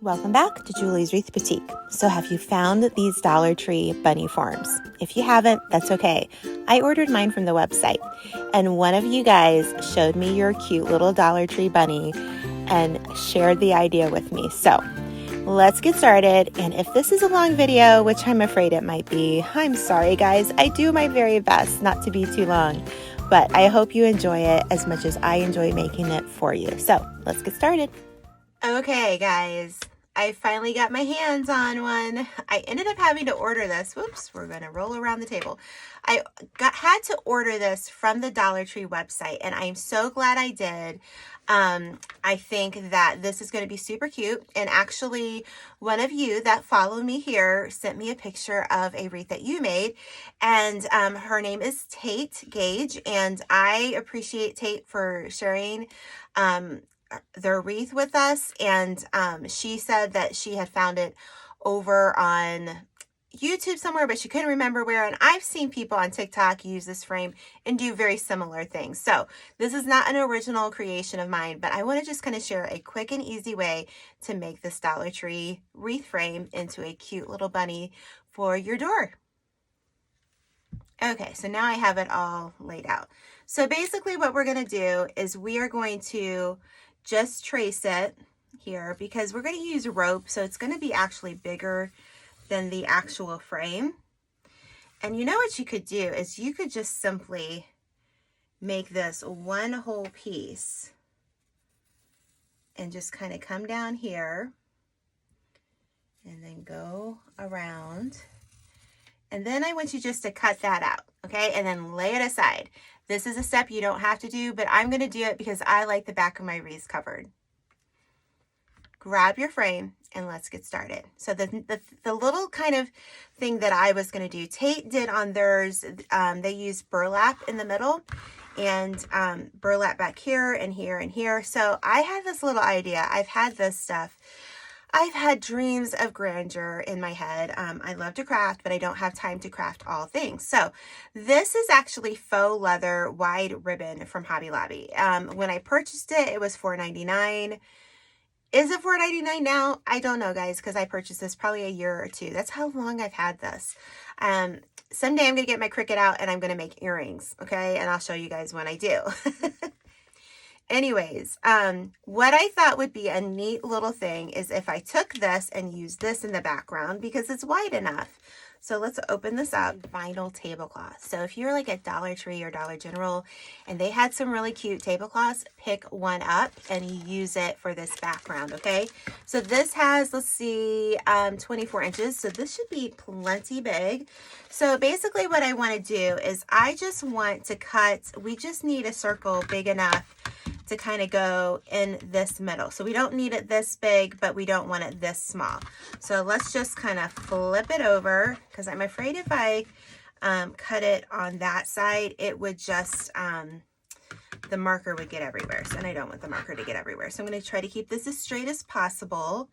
Welcome back to Julie's Wreath Boutique. So have you found these Dollar Tree bunny forms? If you haven't, that's okay. I ordered mine from the website, and one of you guys showed me your cute little Dollar Tree bunny and shared the idea with me. So let's get started. And if this is a long video, which I'm afraid it might be, I'm sorry guys. I do my very best not to be too long, but I hope you enjoy it as much as I enjoy making it for you. So let's get started. Okay guys, I finally got my hands on one. I ended up having to order this. Whoops, we're going to roll around the table. I had to order this from the Dollar Tree website, and I'm so glad I did. I think that this is going to be super cute. And actually, one of you that follow me here sent me a picture of a wreath that you made. And her name is Tate Gage. And I appreciate Tate for sharing the wreath with us. And she said that she had found it over on YouTube somewhere, but she couldn't remember where. And I've seen people on TikTok use this frame and do very similar things. So this is not an original creation of mine, but I want to just kind of share a quick and easy way to make this Dollar Tree wreath frame into a cute little bunny for your door. Okay, so now I have it all laid out. So basically what we're going to do is we are going to just trace it here because we're going to use rope. So it's going to be actually bigger than the actual frame. And you know what you could do is you could just simply make this one whole piece and just kind of come down here and then go around. And then I want you just to cut that out, okay? And then lay it aside. This is a step you don't have to do, but I'm going to do it because I like the back of my wreaths covered. Grab your frame and let's get started. So the little kind of thing that I was going to do, Tate did on theirs, they used burlap in the middle and burlap back here and here and here. So I had this little idea. I've had this stuff. I've had dreams of grandeur in my head. I love to craft, but I don't have time to craft all things. So this is actually faux leather wide ribbon from Hobby Lobby. When I purchased it, it was $4.99. Is it $4.99 now? I don't know, guys, because I purchased this probably a year or two. That's how long I've had this. Someday I'm going to get my Cricut out and I'm going to make earrings, okay? And I'll show you guys when I do. Anyways, what I thought would be a neat little thing is if I took this and used this in the background because it's wide enough. So let's open this up. Vinyl tablecloth. So if you're like at Dollar Tree or Dollar General and they had some really cute tablecloths, pick one up and use it for this background, okay? So this has, let's see, 24 inches. So this should be plenty big. So basically what I want to do is I just want to cut, we just need a circle big enough to kind of go in this middle. So we don't need it this big, but we don't want it this small. So let's just kind of flip it over because I'm afraid if I cut it on that side, it would just, the marker would get everywhere. So, and I don't want the marker to get everywhere. So I'm going to try to keep this as straight as possible.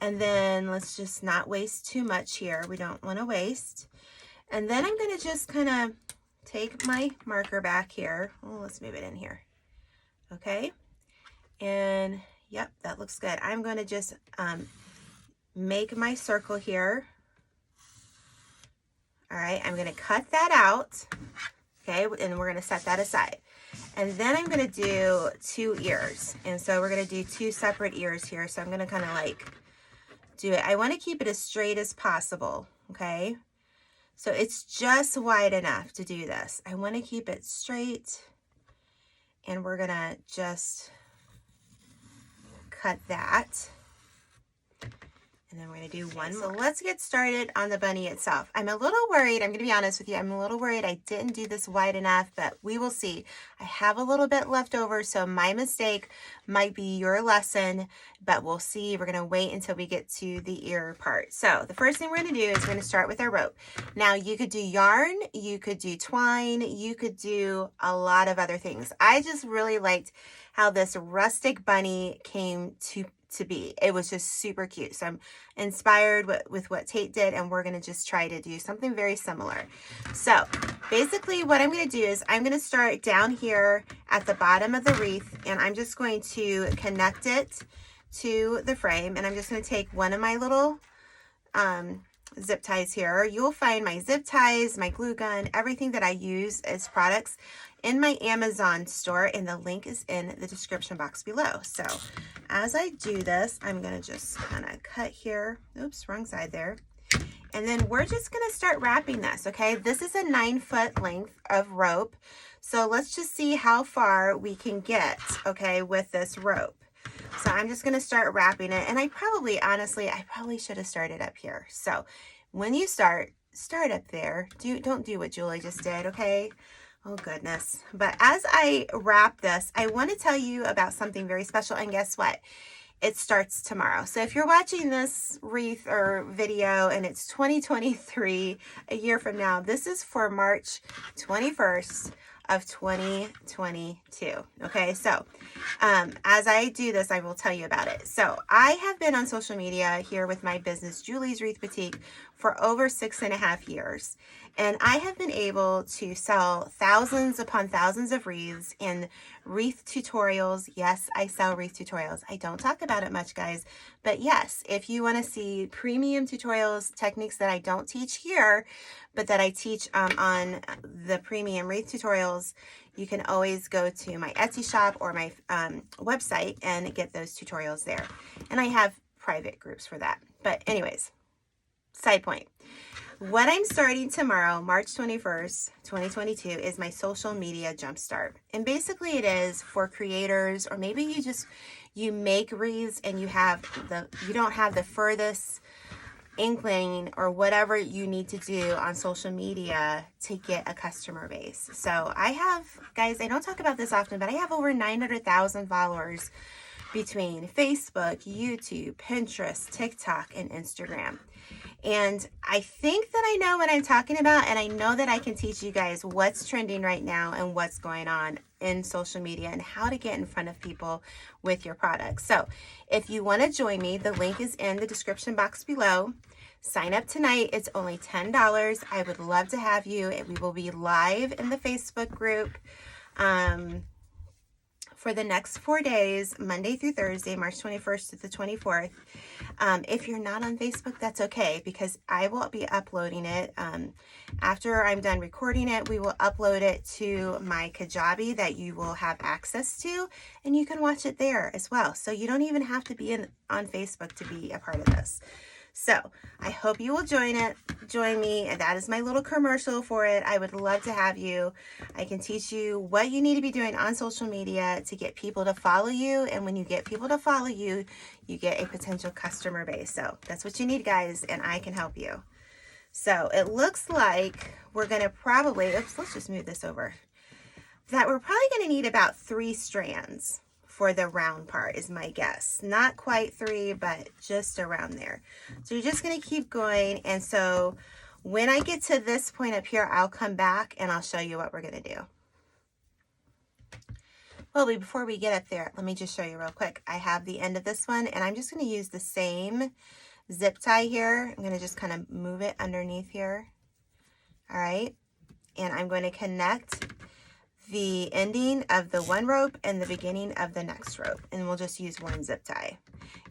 And then let's just not waste too much here. We don't want to waste. And then I'm going to just kind of take my marker back here. Oh, let's move it in here. Okay, and yep, that looks good. I'm going to just make my circle here. All right, I'm going to cut that out. Okay, and we're going to set that aside. And then I'm going to do two ears. And so we're going to do two separate ears here. So I'm going to kind of like do it. I want to keep it as straight as possible. Okay, so it's just wide enough to do this. I want to keep it straight. And we're going to just cut that. And then we're going to do one more. So let's get started on the bunny itself. I'm a little worried. I'm going to be honest with you. I'm a little worried I didn't do this wide enough, but we will see. I have a little bit left over, so my mistake might be your lesson, but we'll see. We're going to wait until we get to the ear part. So the first thing we're going to do is we're going to start with our rope. Now you could do yarn, you could do twine, you could do a lot of other things. I just really liked how this rustic bunny came to be. It was just super cute. So I'm inspired with what Tate did, and we're going to just try to do something very similar. So basically what I'm going to do is I'm going to start down here at the bottom of the wreath, and I'm just going to connect it to the frame, and I'm just going to take one of my little zip ties here. You'll find my zip ties, my glue gun, everything that I use as products in my Amazon store, and the link is in the description box below. So as I do this, I'm going to just kind of cut here. Oops, wrong side there. And then we're just going to start wrapping this, okay? This is a 9-foot length of rope. So let's just see how far we can get, okay, with this rope. So I'm just going to start wrapping it. And honestly, I probably should have started up here. So when you start up there. Don't do what Julie just did, okay? Oh, goodness. But as I wrap this, I want to tell you about something very special. And guess what? It starts tomorrow. So if you're watching this wreath or video and it's 2023, a year from now, this is for March 21st of 2022. Okay, so as I do this, I will tell you about it. So I have been on social media here with my business, Julie's Wreath Boutique, for over 6.5 years. And I have been able to sell thousands upon thousands of wreaths and wreath tutorials. Yes, I sell wreath tutorials. I don't talk about it much, guys. But yes, if you want to see premium tutorials, techniques that I don't teach here, but that I teach on the premium wreath tutorials, you can always go to my Etsy shop or my website and get those tutorials there. And I have private groups for that. But anyways, side point. What I'm starting tomorrow, March 21st, 2022, is my social media jumpstart. And basically it is for creators, or maybe you make wreaths and you don't have the furthest inkling or whatever you need to do on social media to get a customer base. So I have, guys, I don't talk about this often, but I have over 900,000 followers between Facebook, YouTube, Pinterest, TikTok, and Instagram. And I think that I know what I'm talking about, and I know that I can teach you guys what's trending right now and what's going on in social media and how to get in front of people with your products. So if you want to join me, the link is in the description box below. Sign up tonight. It's only $10. I would love to have you. We will be live in the Facebook group for the next 4 days, Monday through Thursday, March 21st to the 24th. If you're not on Facebook, that's okay, because I will be uploading it. After I'm done recording it, we will upload it to my Kajabi that you will have access to, and you can watch it there as well. So you don't even have to be on Facebook to be a part of this. So I hope you will join me. And that is my little commercial for it. I would love to have you. I can teach you what you need to be doing on social media to get people to follow you. And when you get people to follow you, you get a potential customer base. So that's what you need, guys. And I can help you. So it looks like we're going to probably, let's just move this over. That we're probably going to need about 3 strands for the round part is my guess. Not quite 3, but just around there. So you're just going to keep going. And so when I get to this point up here, I'll come back and I'll show you what we're going to do. Well, before we get up there, let me just show you real quick. I have the end of this one, and I'm just going to use the same zip tie here. I'm going to just kind of move it underneath here. All right. And I'm going to connect the ending of the one rope and the beginning of the next rope, and we'll just use one zip tie.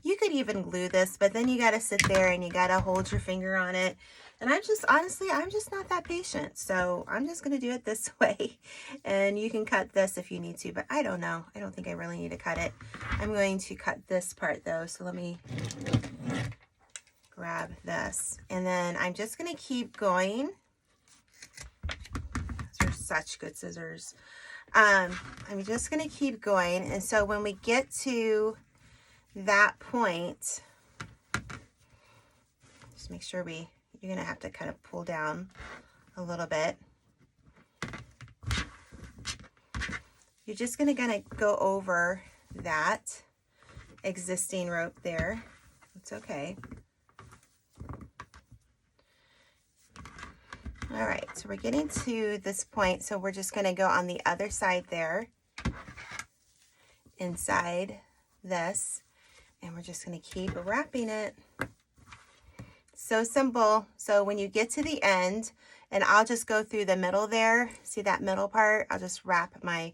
You could even glue this, but then you got to sit there and you got to hold your finger on it. And I'm just not that patient. So I'm just going to do it this way. And you can cut this if you need to, but I don't know. I don't think I really need to cut it. I'm going to cut this part though. So let me grab this. And then I'm just going to keep going. Those are such good scissors. I'm just going to keep going. And so when we get to that point, just make sure you're going to have to kind of pull down a little bit. You're just going to go over that existing rope there. It's okay. All right, so we're getting to this point, so we're just going to go on the other side there, inside this, and we're just going to keep wrapping it. So simple. So when you get to the end, and I'll just go through the middle there, see that middle part? I'll just wrap my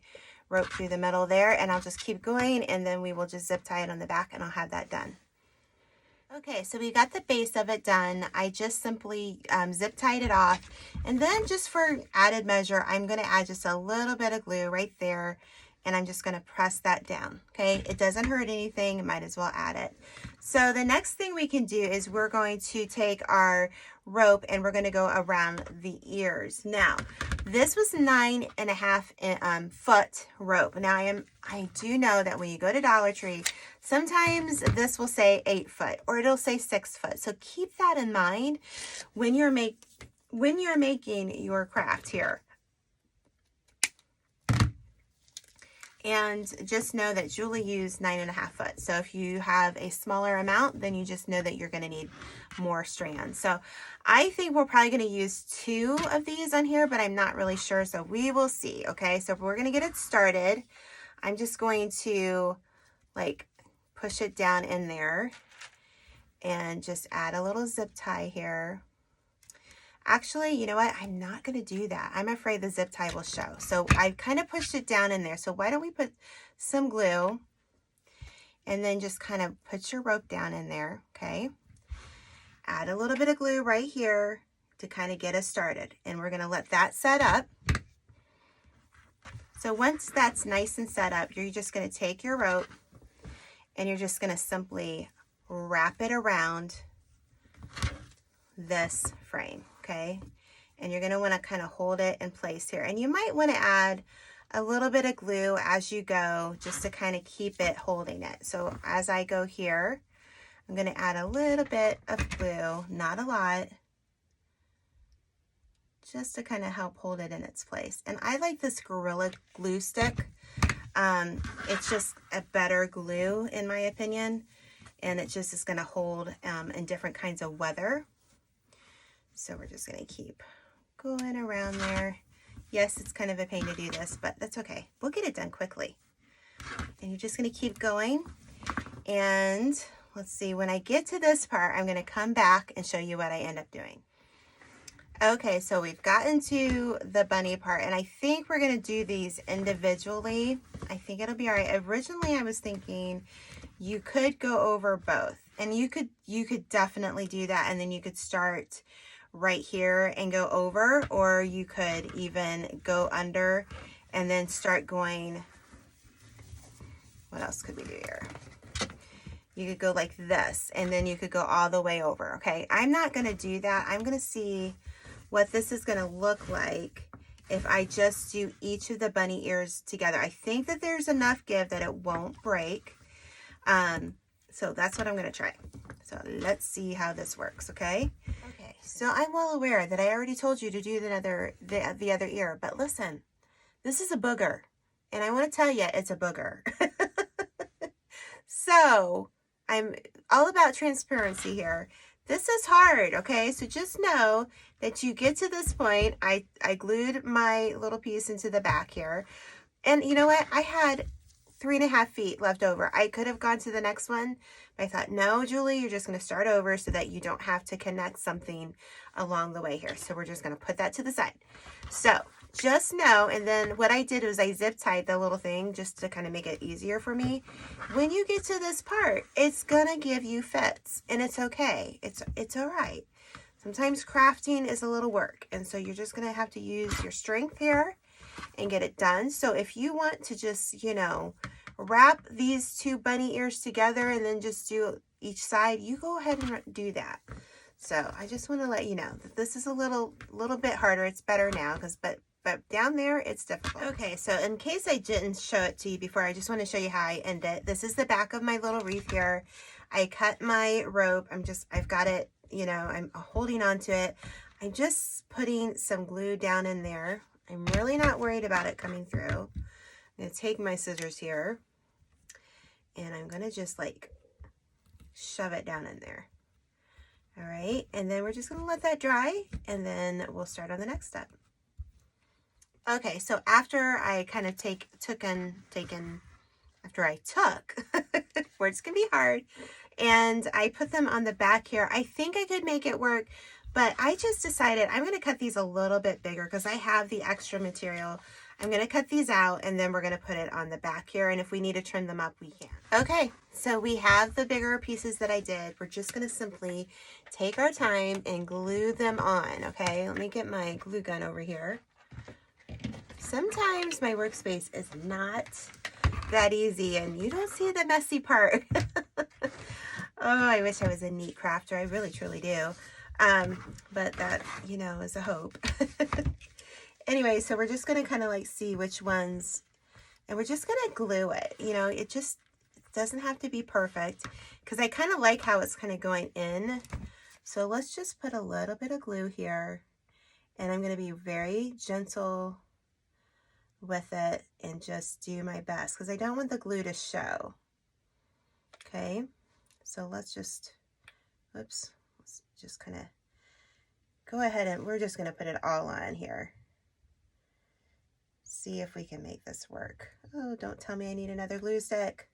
rope through the middle there, and I'll just keep going, and then we will just zip tie it on the back, and I'll have that done. Okay, so we got the base of it done. I just simply zip tied it off, and then just for added measure, I'm going to add just a little bit of glue right there, and I'm just going to press that down. Okay, it doesn't hurt anything, might as well add it. So the next thing we can do is we're going to take our rope and we're going to go around the ears. Now, this was 9.5 foot rope. Now I do know that when you go to Dollar Tree, sometimes this will say 8 foot or it'll say 6 foot. So keep that in mind when you're making your craft here. And just know that Julie used 9.5 foot. So if you have a smaller amount, then you just know that you're going to need more strands. So I think we're probably going to use 2 of these on here, but I'm not really sure. So we will see. Okay, so we're going to get it started. I'm just going to like push it down in there and just add a little zip tie here. Actually, you know what? I'm not going to do that. I'm afraid the zip tie will show. So I kind of pushed it down in there. So why don't we put some glue and then just kind of put your rope down in there, okay? Add a little bit of glue right here to kind of get us started. And we're going to let that set up. So once that's nice and set up, you're just going to take your rope and you're just going to simply wrap it around this frame. Okay, and you're going to want to kind of hold it in place here, and you might want to add a little bit of glue as you go just to kind of keep it holding it. So as I go here, I'm going to add a little bit of glue, not a lot, just to kind of help hold it in its place. And I like this Gorilla Glue stick. It's just a better glue in my opinion, and it just is going to hold in different kinds of weather. So we're just going to keep going around there. Yes, it's kind of a pain to do this, but that's okay. We'll get it done quickly. And you're just going to keep going. And let's see, when I get to this part, I'm going to come back and show you what I end up doing. Okay, so we've gotten to the bunny part, and I think we're going to do these individually. I think it'll be all right. Originally, I was thinking you could go over both, and you could definitely do that, and then you could start right here and go over, or you could even go under and then start going. What else could we do here? You could go like this, and then you could go all the way over. Okay, I'm not going to do that. I'm going to see what this is going to look like if I just do each of the bunny ears together. I think that there's enough give that it won't break. So that's what I'm going to try. So let's see how this works, okay? Okay, so I'm well aware that I already told you to do the other ear, but listen, this is a booger, and I want to tell you it's a booger. So I'm all about transparency here. This is hard, okay? So just know that you get to this point. I glued my little piece into the back here, and you know what? I had 3.5 feet left over. I could have gone to the next one, but I thought, no, Julie, you're just going to start over so that you don't have to connect something along the way here. So we're just going to put that to the side. So just know, and then what I did was I zip tied the little thing just to kind of make it easier for me. When you get to this part, it's going to give you fits, and it's okay. It's all right. Sometimes crafting is a little work, and so you're just going to have to use your strength here and get it done. So if you want to just, you know, wrap these 2 bunny ears together and then just do each side, you go ahead and do that. So I just want to let you know that this is a little bit harder. It's better now but down there it's difficult. Okay, so in case I didn't show it to you before, I just want to show you how I end it. This is the back of my little wreath here. I cut my rope. I've got it, you know, I'm holding on to it. I'm just putting some glue down in there. I'm really not worried about it coming through. I'm going to take my scissors here, and I'm going to just like shove it down in there. All right, and then we're just going to let that dry, and then we'll start on the next step. Okay, so after I kind of words can be hard, and I put them on the back here. I think I could make it work, but I just decided I'm going to cut these a little bit bigger because I have the extra material. I'm going to cut these out and then we're going to put it on the back here. And if we need to trim them up, we can. Okay, so we have the bigger pieces that I did. We're just going to simply take our time and glue them on. Okay, let me get my glue gun over here. Sometimes my workspace is not that easy and you don't see the messy part. Oh, I wish I was a neat crafter. I really, truly do. But that, you know, is a hope. Anyway, so we're just going to kind of like see which ones, and we're just going to glue it. You know, it doesn't have to be perfect because I kind of like how it's kind of going in. So let's just put a little bit of glue here, and I'm going to be very gentle with it and just do my best because I don't want the glue to show. Okay, so let's just, let's just kind of go ahead and we're just going to put it all on here. See if we can make this work. Oh, don't tell me I need another glue stick.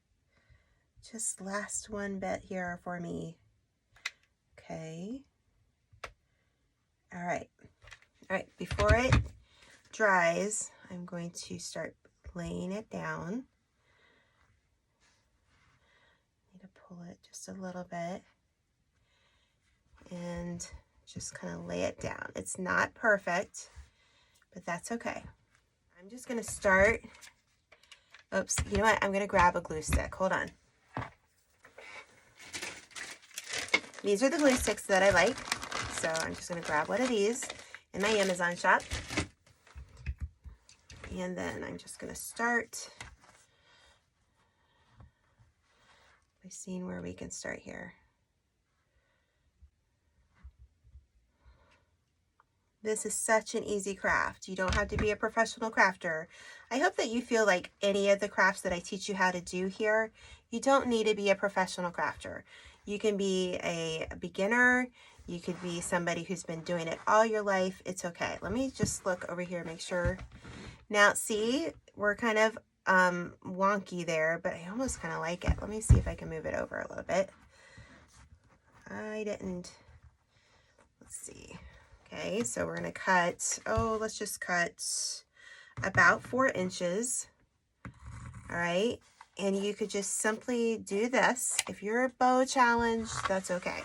Just last one bit here for me. Okay. All right. All right, before it dries, I'm going to start laying it down. Need to pull it just a little bit and just kind of lay it down. It's not perfect, but that's okay. I'm just going to start. Oops, you know what? I'm going to grab a glue stick. Hold on. These are the glue sticks that I like. So I'm just going to grab one of these in my Amazon shop. And then I'm just going to start by seeing where we can start here. This is such an easy craft. You don't have to be a professional crafter. I hope that you feel like any of the crafts that I teach you how to do here, you don't need to be a professional crafter. You can be a beginner. You could be somebody who's been doing it all your life. It's okay. Let me just look over here, make sure. Now, see, we're kind of wonky there, but I almost kind of like it. Let me see if I can move it over a little bit. I didn't. Let's see. Okay, so we're going to cut, let's just cut about 4 inches. All right, and you could just simply do this. If you're a bow challenged, that's okay.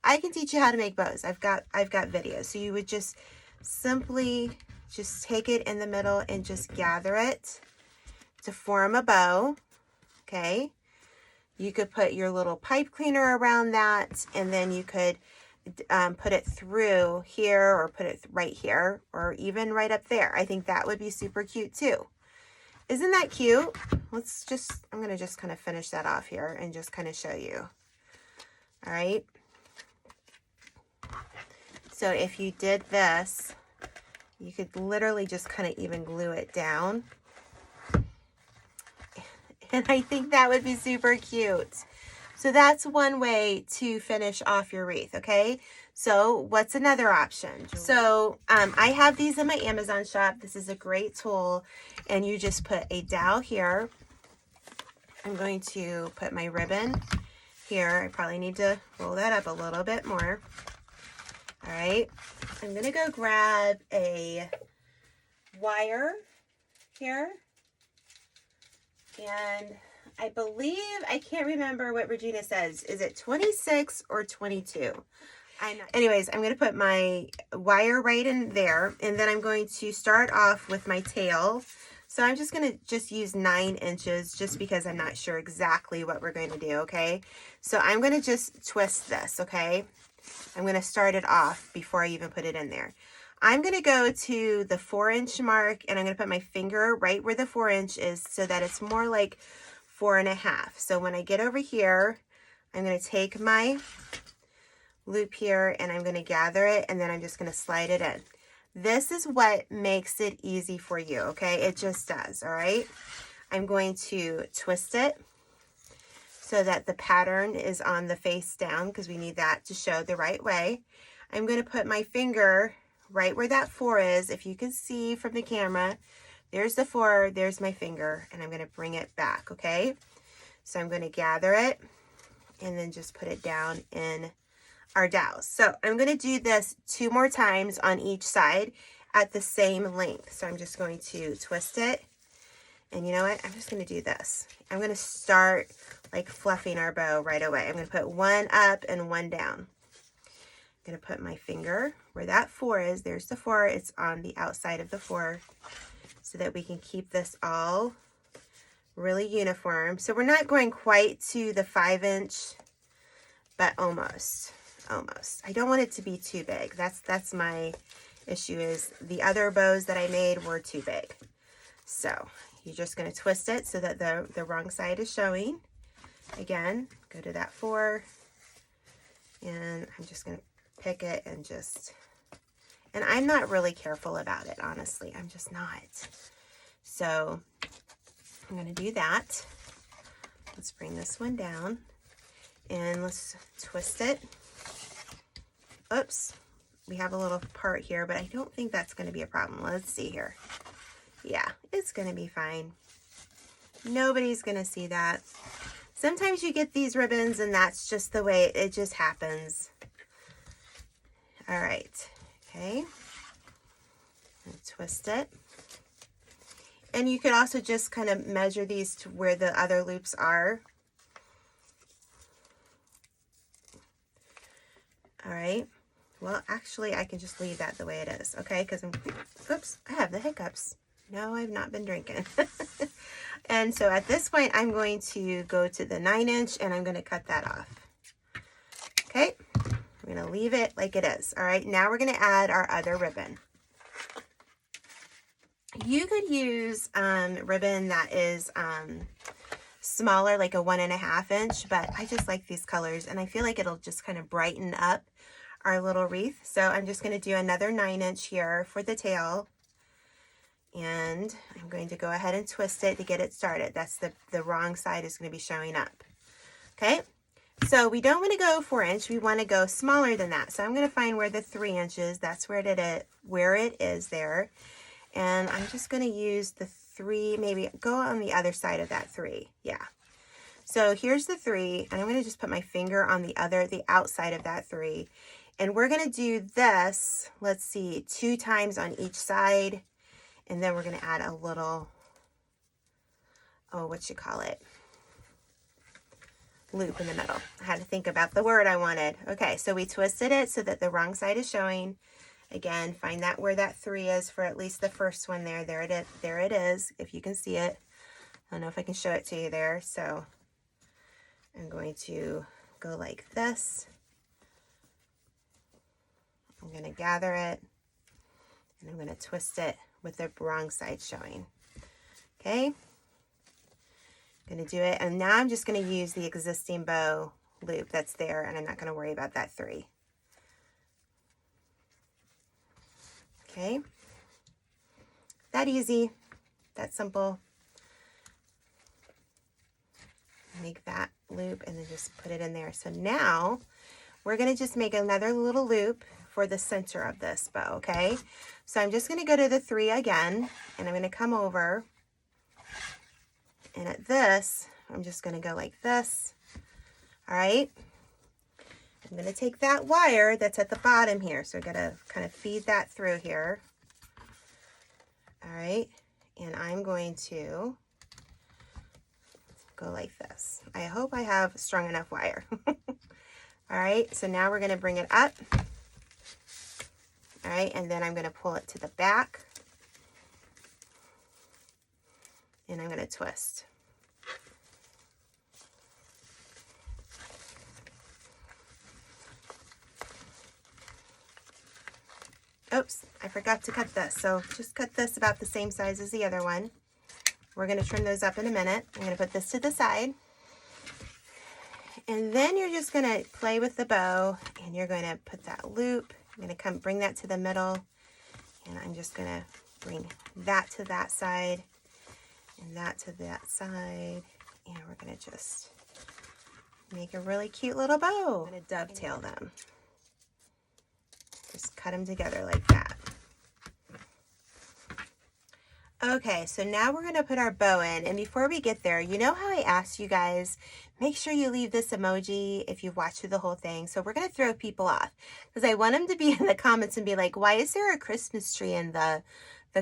I can teach you how to make bows. I've got videos. So you would just simply just take it in the middle and just gather it to form a bow. Okay, you could put your little pipe cleaner around that, and then you could put it through here or put it right here or even right up there. I think that would be super cute too. Isn't that cute? I'm going to just kind of finish that off here and just kind of show you. All right. So if you did this, you could literally just kind of even glue it down. And I think that would be super cute. So that's one way to finish off your wreath, okay? So what's another option? So I have these in my Amazon shop. This is a great tool. And you just put a dowel here. I'm going to put my ribbon here. I probably need to roll that up a little bit more. All right. I'm going to go grab a wire here. And I believe, I can't remember what Regina says. Is it 26 or 22? Anyways, I'm going to put my wire right in there. And then I'm going to start off with my tail. So I'm just going to use 9 inches just because I'm not sure exactly what we're going to do, okay? So I'm going to just twist this, okay? I'm going to start it off before I even put it in there. I'm going to go to the 4-inch mark and I'm going to put my finger right where the 4-inch is so that it's more like 4.5. So when I get over here, I'm going to take my loop here and I'm going to gather it and then I'm just going to slide it in. This is what makes it easy for you, okay? It just does, all right? I'm going to twist it so that the pattern is on the face down because we need that to show the right way. I'm going to put my finger right where that 4 is. If you can see from the camera, there's the 4, there's my finger, and I'm going to bring it back, okay? So I'm going to gather it and then just put it down in our dowels. So I'm going to do this 2 more times on each side, at the same length. So I'm just going to twist it. And you know what? I'm just going to do this. I'm going to start like fluffing our bow right away. I'm going to put one up and one down. I'm going to put my finger where that 4 is. There's the 4. It's on the outside of the 4 so that we can keep this all really uniform. So we're not going quite to the 5-inch, but almost. I don't want it to be too big. That's my issue, is the other bows that I made were too big. So you're just going to twist it so that the wrong side is showing. Again, go to that 4, and I'm just going to pick it and and I'm not really careful about it, honestly. I'm just not. So I'm going to do that. Let's bring this one down and let's twist it. Oops, we have a little part here, but I don't think that's going to be a problem. Let's see here. Yeah, it's going to be fine. Nobody's going to see that. Sometimes you get these ribbons and that's just the way it just happens. All right, okay. And twist it. And you could also just kind of measure these to where the other loops are. All right. Well, actually, I can just leave that the way it is, okay? Because oops, I have the hiccups. No, I've not been drinking. And so at this point, I'm going to go to the 9-inch and I'm going to cut that off. Okay. I'm going to leave it like it is. All right. Now we're going to add our other ribbon. You could use ribbon that is smaller, like a 1.5 inch, but I just like these colors and I feel like it'll just kind of brighten up our little wreath. So I'm just going to do another 9-inch here for the tail, and I'm going to go ahead and twist it to get it started. That's the wrong side is going to be showing up. Okay, so we don't want to go 4-inch. We want to go smaller than that. So I'm going to find where the 3 inches, that's where it is there. And I'm just going to use the 3, maybe go on the other side of that 3. Yeah. So here's the 3, and I'm going to just put my finger on the outside of that 3. And we're going to do this, let's see, 2 times on each side. And then we're going to add a little, loop in the middle. I had to think about the word I wanted. Okay, so we twisted it so that the wrong side is showing. Again, find that where that 3 is for at least the first one there. There it is, if you can see it. I don't know if I can show it to you there. So I'm going to go like this. I'm going to gather it, and I'm going to twist it with the wrong side showing. Okay. I'm going to do it, and now I'm just going to use the existing bow loop that's there, and I'm not going to worry about that 3. Okay, that easy, that simple. Make that loop and then just put it in there. So now we're going to just make another little loop for the center of this bow, okay? So I'm just going to go to the 3 again, and I'm going to come over, and at this, I'm just going to go like this. All right. I'm going to take that wire that's at the bottom here. So I'm going to kind of feed that through here. All right. And I'm going to go like this. I hope I have strong enough wire. All right. So now we're going to bring it up. All right. And then I'm going to pull it to the back. And I'm going to twist. Oops, I forgot to cut this. So just cut this about the same size as the other one. We're going to trim those up in a minute. I'm going to put this to the side. And then you're just going to play with the bow, and you're going to put that loop. I'm going to bring that to the middle, and I'm just going to bring that to that side and that to that side. And we're going to just make a really cute little bow. I'm going to dovetail them. Just cut them together like that. Okay, so now we're going to put our bow in. And before we get there, you know how I asked you guys, make sure you leave this emoji if you've watched through the whole thing. So we're going to throw people off because I want them to be in the comments and be like, why is there a Christmas tree in the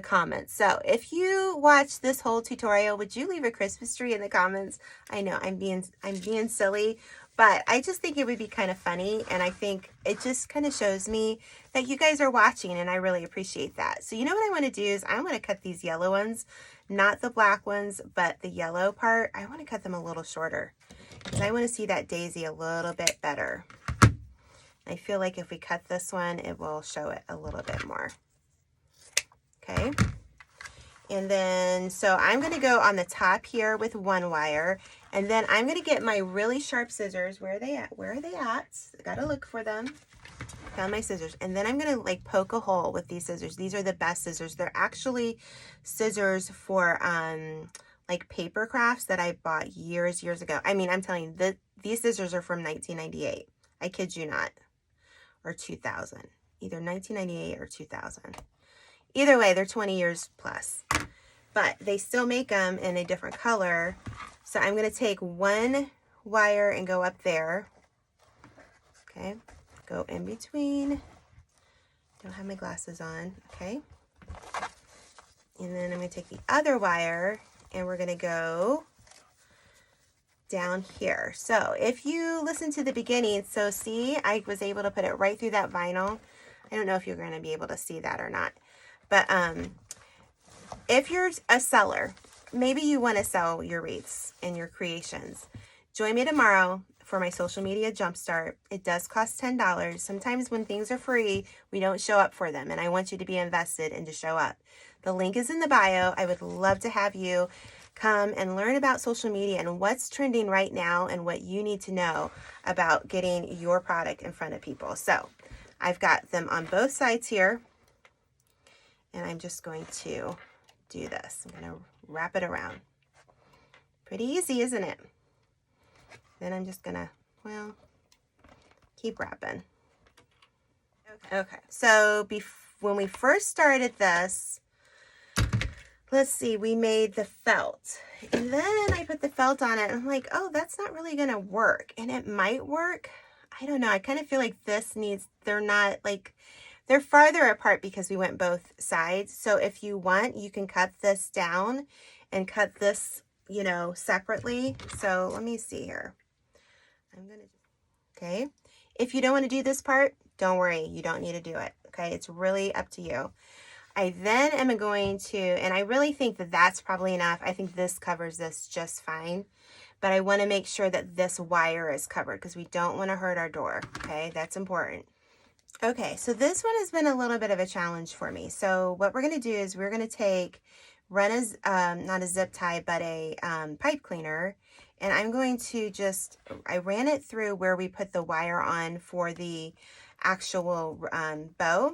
comments? So if you watch this whole tutorial, would you leave a Christmas tree in the comments? I know I'm being silly, but I just think it would be kind of funny, and I think it just kind of shows me that you guys are watching, and I really appreciate that. So you know what I want to do is I want to cut these yellow ones, not the black ones, but the yellow part. I want to cut them a little shorter because I want to see that daisy a little bit better. I feel like if we cut this one, it will show it a little bit more. Okay. And then, so I'm going to go on the top here with one wire, and then I'm going to get my really sharp scissors. Where are they at? Where are they at? Got to look for them. Found my scissors. And then I'm going to like poke a hole with these scissors. These are the best scissors. They're actually scissors for like paper crafts that I bought years ago. I mean, I'm telling you, these scissors are from 1998. I kid you not. Or 2000. Either 1998 or 2000. Either way, they're 20 years plus, but they still make them in a different color. So I'm going to take one wire and go up there. Okay. Go in between. Don't have my glasses on. Okay. And then I'm going to take the other wire and we're going to go down here. So if you listen to the beginning, so see, I was able to put it right through that vinyl. I don't know if you're going to be able to see that or not. But if you're a seller, maybe you want to sell your wreaths and your creations, join me tomorrow for my social media jumpstart. It does cost $10. Sometimes when things are free, we don't show up for them, and I want you to be invested and to show up. The link is in the bio. I would love to have you come and learn about social media and what's trending right now and what you need to know about getting your product in front of people. So I've got them on both sides here. And I'm just going to do this. I'm going to wrap it around. Pretty easy, isn't it? Then I'm just going to, well, keep wrapping. Okay. So when we first started this, let's see, we made the felt. And then I put the felt on it. And I'm like, oh, that's not really going to work. And it might work. I don't know. I kind of feel like this needs, they're farther apart because we went both sides. So if you want, you can cut this down and cut this, you know, separately. So let me see here. Okay. If you don't want to do this part, don't worry. You don't need to do it. Okay. It's really up to you. I then am going to, and I really think that that's probably enough. I think this covers this just fine. But I want to make sure that this wire is covered because we don't want to hurt our door. Okay. That's important. Okay, so this one has been a little bit of a challenge for me. So what we're going to do is we're going to run not a zip tie, but a pipe cleaner. And I'm going to I ran it through where we put the wire on for the actual bow.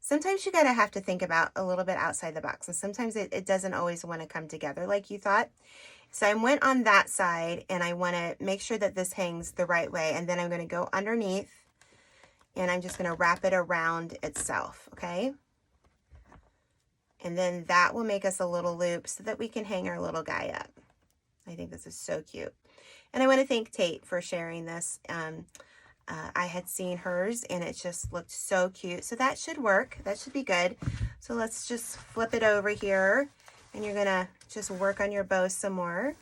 Sometimes you gotta have to think about a little bit outside the box. And sometimes it doesn't always want to come together like you thought. So I went on that side and I want to make sure that this hangs the right way. And then I'm going to go underneath. And I'm just going to wrap it around itself, okay? And then that will make us a little loop so that we can hang our little guy up. I think this is so cute. And I want to thank Tate for sharing this. I had seen hers and it just looked so cute. So that should work. That should be good. So let's just flip it over here. And you're going to just work on your bow some more.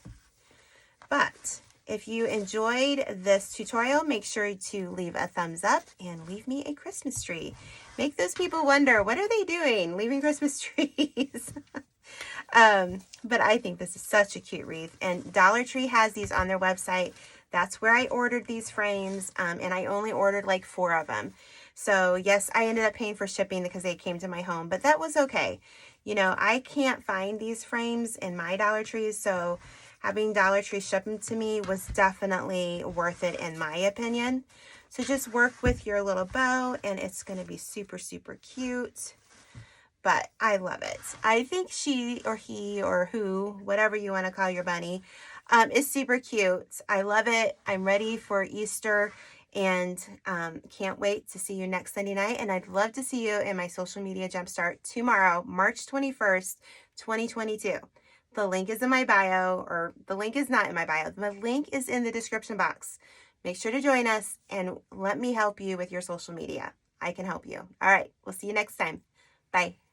But if you enjoyed this tutorial, make sure to leave a thumbs up and leave me a Christmas tree. Make those people wonder, what are they doing? Leaving Christmas trees. But I think this is such a cute wreath. And Dollar Tree has these on their website. That's where I ordered these frames. And I only ordered like 4 of them. So yes, I ended up paying for shipping because they came to my home, but that was okay. You know, I can't find these frames in my Dollar Trees, so having Dollar Tree ship them to me was definitely worth it in my opinion. So just work with your little bow and it's going to be super, super cute. But I love it. I think she or he or who, whatever you want to call your bunny, is super cute. I love it. I'm ready for Easter. And can't wait to see you next Sunday night. And I'd love to see you in my social media jumpstart tomorrow, March 21st, 2022. The link is in my bio, or the link is not in my bio. The link is in the description box. Make sure to join us and let me help you with your social media. I can help you. All right. We'll see you next time. Bye.